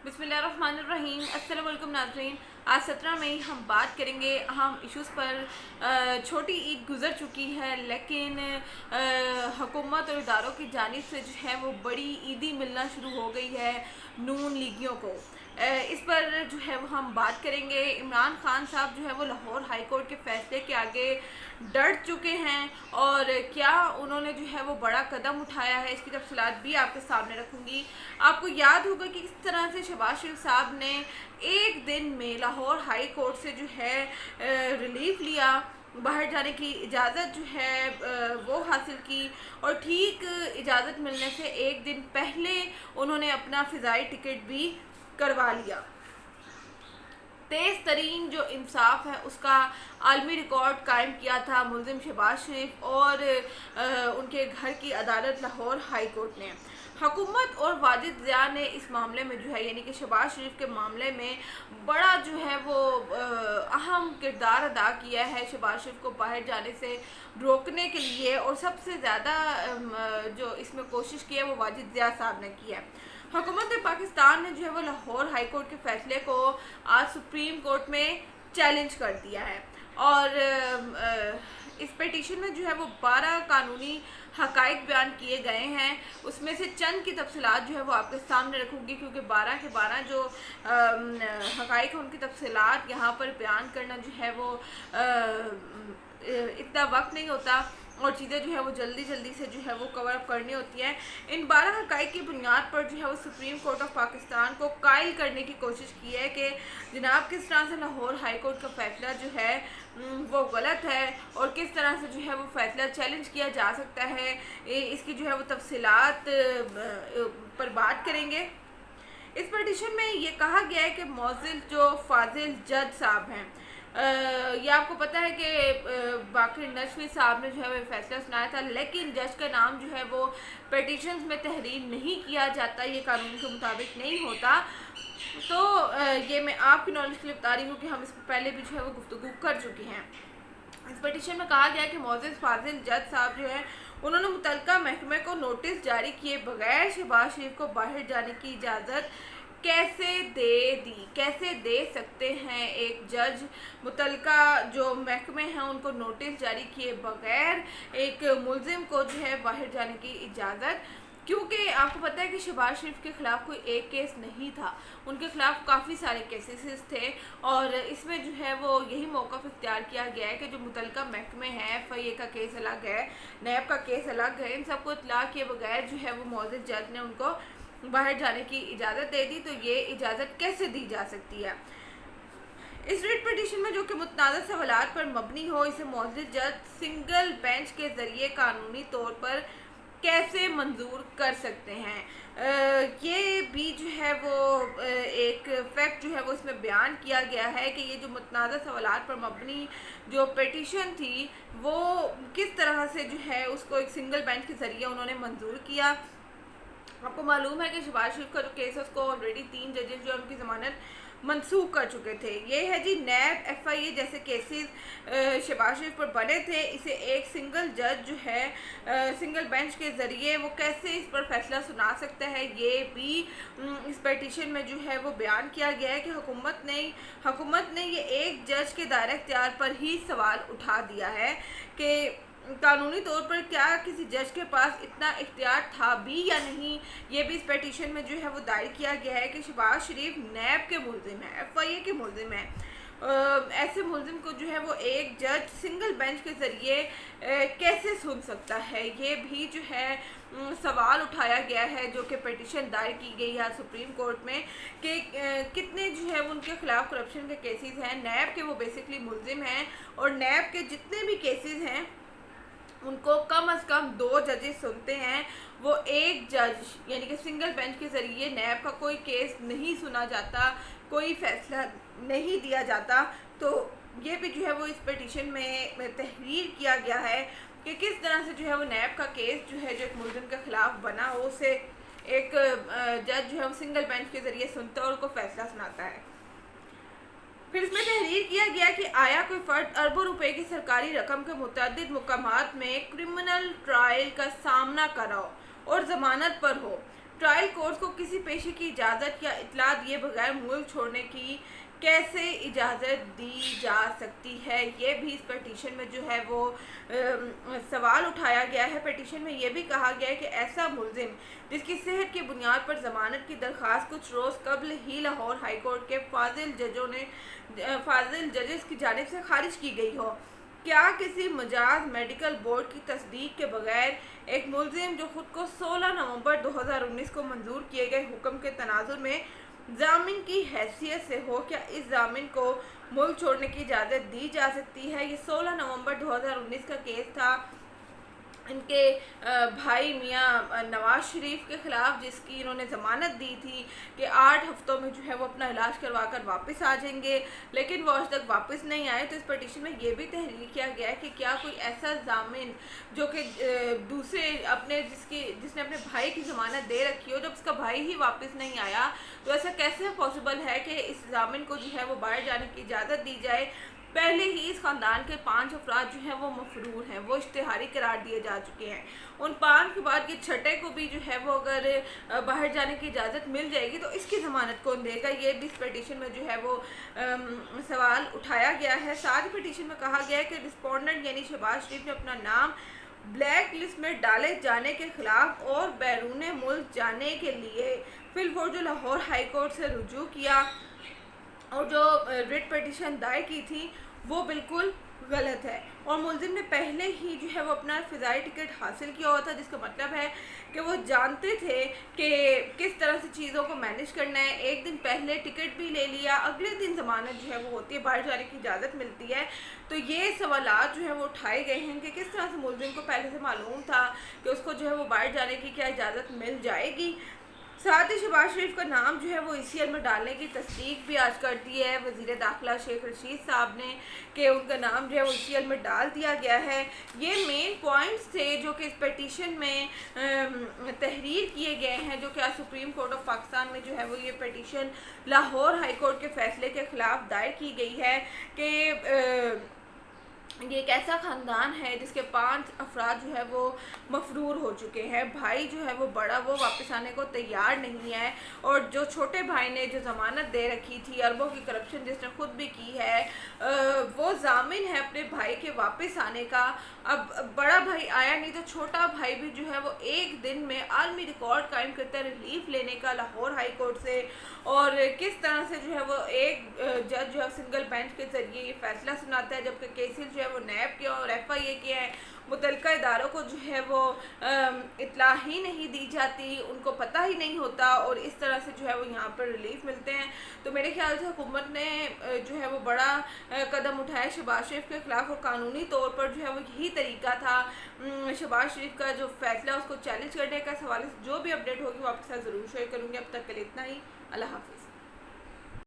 बिस्मिल्लाहिर्रहमानिर्रहीम। अस्सलाम वालेकुम नाज़रीन। आज 17 मई हम बात करेंगे अहम इश्यूज़ पर। छोटी ईद गुज़र चुकी है, लेकिन हुकूमत और इदारों की जानिब से जो है वो बड़ी ईदी मिलना शुरू हो गई है नून लीगियों को। इस पर जो है वो हम बात करेंगे। इमरान खान साहब जो है वो लाहौर हाई कोर्ट के फैसले के आगे डट चुके हैं, और क्या उन्होंने जो है वो बड़ा कदम उठाया है, इसकी तफसीलात भी आपके सामने रखूँगी। आपको याद होगा कि किस तरह से शहबाज शरीफ साहब ने एक दिन में लाहौर हाई कोर्ट से जो है रिलीफ लिया, बाहर जाने की इजाज़त जो है वो हासिल की, और ठीक इजाज़त मिलने से एक दिन पहले उन्होंने अपना फ़िज़ाई टिकट भी करवा लिया। तेज़ तरीन जो इंसाफ है उसका आलमी रिकॉर्ड कायम किया था मुल्ज़िम शहबाज शरीफ और उनके घर की अदालत लाहौर हाई कोर्ट ने। हुकूमत और वाजिद ज़िया ने इस मामले में जो है, यानी कि शहबाज शरीफ के मामले में बड़ा जो है वो अहम किरदार अदा किया है शहबाज शरीफ को बाहर जाने से रोकने के लिए, और सबसे ज़्यादा जो इसमें कोशिश की है वो वाजिद ज़िया साहब ने की है। हुकूमत पाकिस्तान ने जो है वो लाहौर हाई कोर्ट के फैसले को आज सुप्रीम कोर्ट में चैलेंज कर दिया है, और इस पिटीशन में जो है वो 12 कानूनी हकाइक बयान किए गए हैं। उसमें से चंद की तफसीलात जो है वो आपके सामने रखूँगी, क्योंकि 12 के 12 जो हकाइक हैं उनकी तफसीलात यहाँ पर बयान करना जो है वो इतना वक्त नहीं होता, और चीज़ें जो है वो जल्दी से जो है वो कवर अप करनी होती हैं। इन 12 हक़ाइक़ की बुनियाद पर जो है वो सुप्रीम कोर्ट ऑफ पाकिस्तान को कायल करने की कोशिश की है कि जनाब किस तरह से लाहौर हाई कोर्ट का फ़ैसला जो है वो गलत है, और किस तरह से जो है वो फ़ैसला चैलेंज किया जा सकता है। इसकी जो है वो तफसीलात पर बात करेंगे। इस पिटीशन में ये कहा गया है कि मौज़िल जो फाजिल जज साहब हैं, ये आपको पता है कि बाक़िर नशवी साहब ने जो है वो फैसला सुनाया था, लेकिन जज का नाम जो है वो पिटीशंस में तहरीर नहीं किया जाता, ये कानून के मुताबिक नहीं होता। तो ये मैं आपकी नॉलेज के लिए बता रही हूँ कि हम इस पर पहले भी जो है वो गुफ्तगू कर चुके हैं। इस पिटीशन में कहा गया कि मौज़िल फाजिल जज साहब जो है उन्होंने मुतल्लिका महकमे को नोटिस जारी किए बगैर शहबाज शरीफ को बाहर जाने की इजाज़त कैसे दे सकते हैं। एक जज मुतल्लिका जो महकमे हैं उनको नोटिस जारी किए बगैर एक मुल्ज़िम को जो है बाहर जाने की इजाज़त, क्योंकि आपको पता है कि शहबाज शरीफ के ख़िलाफ़ कोई एक केस नहीं था, उनके ख़िलाफ़ काफ़ी सारे केसेस थे, और इसमें जो है वो यही मौक़ा इख्तियार किया गया है कि जो मुतल्लिका महकमे हैं, FIA का केस अलग है, नैब का केस अलग है, इन सबको इत्तला किए बगैर जो है वो मौजूद जज ने उनको बाहर जाने की इजाज़त दे दी। तो ये इजाज़त कैसे दी जा सकती है? इस रिट पिटीशन में जो कि मुतनाज़ सवालात पर मबनी हो, इसे मौजूद जज सिंगल बेंच के ज़रिए कानूनी तौर पर कैसे मंजूर कर सकते हैं। ये भी जो है वो एक फैक्ट जो है वो इसमें बयान किया गया है कि ये जो मुतनाज़ सवालात पर मबनी जो पिटीशन थी वो किस तरह से जो है उसको एक सिंगल बेंच के ज़रिए उन्होंने मंजूर किया। आपको मालूम है कि शहबाज शरीफ का जो केस है उसको ऑलरेडी 3 जजेस जो है उनकी ज़मानत मनसूख कर चुके थे। ये है जी नैब, FIA जैसे केसेस शहबाज शरीफ पर बने थे, इसे एक सिंगल जज जो है सिंगल बेंच के ज़रिए वो कैसे इस पर फैसला सुना सकता है, ये भी इस पिटीशन में जो है वो बयान किया गया है कि हुकूमत ने ये एक जज के दायरे इख्तियार पर ही सवाल उठा दिया है कि कानूनी तौर पर क्या किसी जज के पास इतना इख्तियार था भी या नहीं। ये भी इस पिटीशन में जो है वो दायर किया गया है कि शहबाज शरीफ नैब के मुल्ज़िम है, FIA के मुल्ज़िम है। ऐसे मुल्ज़िम को जो है वो एक जज सिंगल बेंच के ज़रिए कैसे सुन सकता है, ये भी जो है सवाल उठाया गया है, जो कि पिटीशन दायर की गई है सुप्रीम कोर्ट में कि कितने जो है उनके ख़िलाफ़ करप्शन के केसेस हैं। नैब के वो बेसिकली मुल्ज़िम हैं, और नैब के जितने भी केसेस हैं उनको कम अज़ कम 2 जजेस सुनते हैं। वो एक जज यानी कि सिंगल बेंच के ज़रिए नैब का कोई केस नहीं सुना जाता, कोई फ़ैसला नहीं दिया जाता। तो ये भी जो है वो इस पिटीशन में तहरीर किया गया है कि किस तरह से जो है वो नैब का केस जो है जो एक मुल्ज़िम के ख़िलाफ़ बना हो, उसे एक जज जो है वो सिंगल बेंच के ज़रिए सुनता है और उनको फ़ैसला सुनाता है। फिर इसमें तहरीर किया गया कि आया कोई फ़र्द अरबों रुपए की सरकारी रकम के मुतअद्दिद मुक़ामात में क्रिमिनल ट्रायल का सामना कर रहा हो और ज़मानत पर हो, ٹرائل کورٹ کو کسی پیشے کی اجازت یا اطلاع دیے بغیر ملک چھوڑنے کی کیسے اجازت دی جا سکتی ہے، یہ بھی اس پٹیشن میں جو ہے وہ سوال اٹھایا گیا ہے۔ پٹیشن میں یہ بھی کہا گیا ہے کہ ایسا ملزم جس کی صحت کی بنیاد پر ضمانت کی درخواست کچھ روز قبل ہی لاہور ہائی کورٹ کے فاضل ججز کی جانب سے خارج کی گئی ہو، کیا کسی مجاز میڈیکل بورڈ کی تصدیق کے بغیر ایک ملزم جو خود کو 16 نومبر 2019 کو منظور کیے گئے حکم کے تناظر میں ضامن کی حیثیت سے ہو، کیا اس ضامن کو ملک چھوڑنے کی اجازت دی جا سکتی ہے؟ یہ 16 نومبر 2019 کا کیس تھا ان کے بھائی میاں نواز شریف کے خلاف، جس کی انہوں نے ضمانت دی تھی کہ 8 ہفتوں میں جو ہے وہ اپنا علاج کروا کر واپس آ جائیں گے، لیکن وہ آج تک واپس نہیں آئے۔ تو اس پٹیشن میں یہ بھی تحریر کیا گیا ہے کہ کیا کوئی ایسا ضامن جو کہ دوسرے جس نے اپنے بھائی کی ضمانت دے رکھی ہو، جب اس کا بھائی ہی واپس نہیں آیا تو ایسا کیسے پاسبل ہے کہ اس ضامن کو جو ہے وہ باہر جانے کی اجازت دی جائے؟ پہلے ہی اس خاندان کے 5 افراد جو ہیں وہ مفرور ہیں، وہ اشتہاری قرار دیے جا چکے ہیں۔ ان 5 کے بعد یہ چھٹے کو بھی جو ہے وہ اگر باہر جانے کی اجازت مل جائے گی تو اس کی ضمانت کون دے گا؟ یہ بھی اس پٹیشن میں جو ہے وہ سوال اٹھایا گیا ہے۔ ساتھ ہی پٹیشن میں کہا گیا ہے کہ رسپونڈنٹ یعنی شہباز شریف نے اپنا نام بلیک لسٹ میں ڈالے جانے کے خلاف اور بیرون ملک جانے کے لیے فی الفور جو لاہور ہائی کورٹ سے رجوع کیا اور جو ریٹ پٹیشن دائر کی تھی وہ بالکل غلط ہے، اور ملزم نے پہلے ہی جو ہے وہ اپنا فضائی ٹکٹ حاصل کیا ہوا تھا، جس کا مطلب ہے کہ وہ جانتے تھے کہ کس طرح سے چیزوں کو مینیج کرنا ہے۔ ایک دن پہلے ٹکٹ بھی لے لیا، اگلے دن ضمانت جو ہے وہ ہوتی ہے، باہر جانے کی اجازت ملتی ہے۔ تو یہ سوالات جو ہیں وہ اٹھائے گئے ہیں کہ کس طرح سے ملزم کو پہلے سے معلوم تھا کہ اس کو جو ہے وہ باہر جانے کی کیا اجازت مل جائے گی۔ ساتھ ہی شہباز شریف کا نام جو ہے وہ ECL میں ڈالنے کی تصدیق بھی آج کر دی ہے وزیر داخلہ شیخ رشید صاحب نے کہ ان کا نام جو ہے وہ ECL میں ڈال دیا گیا ہے۔ یہ مین پوائنٹس تھے جو کہ اس پٹیشن میں تحریر کیے گئے ہیں، جو کہ آج سپریم کورٹ آف پاکستان میں جو ہے وہ یہ پٹیشن لاہور ہائی کورٹ کے فیصلے کے خلاف دائر کی گئی ہے کہ یہ ایک ایسا خاندان ہے جس کے 5 افراد جو ہے وہ مفرور ہو چکے ہیں۔ بھائی جو ہے وہ بڑا وہ واپس آنے کو تیار نہیں ہے، اور جو چھوٹے بھائی نے جو ضمانت دے رکھی تھی، اربوں کی کرپشن جس نے خود بھی کی ہے، وہ ضامن ہے اپنے بھائی کے واپس آنے کا۔ اب بڑا بھائی آیا نہیں تو چھوٹا بھائی بھی جو ہے وہ ایک دن میں عالمی ریکارڈ قائم کرتا ہے ریلیف لینے کا لاہور ہائی کورٹ سے، اور کس طرح سے جو ہے وہ ایک جج جو ہے سنگل بینچ کے ذریعے یہ فیصلہ سناتا ہے، جبکہ کیسز جو ہے وہ نیب کے اور FIA کے ہیں۔ متعلقہ اداروں کو جو ہے وہ اطلاع ہی نہیں دی جاتی، ان کو پتہ ہی نہیں ہوتا، اور اس طرح سے جو ہے وہ یہاں پر ریلیف ملتے ہیں۔ تو میرے خیال سے حکومت نے جو ہے وہ بڑا قدم اٹھایا شہباز شریف کے خلاف، اور قانونی طور پر جو ہے وہ یہی طریقہ تھا شہباز شریف کا جو فیصلہ اس کو چیلنج کرنے کا۔ اس حوالے سے جو بھی اپڈیٹ ہوگی وہ آپ کے ساتھ ضرور شیئر کروں گی۔ اب تک کے لیے اتنا ہی، اللہ حافظ۔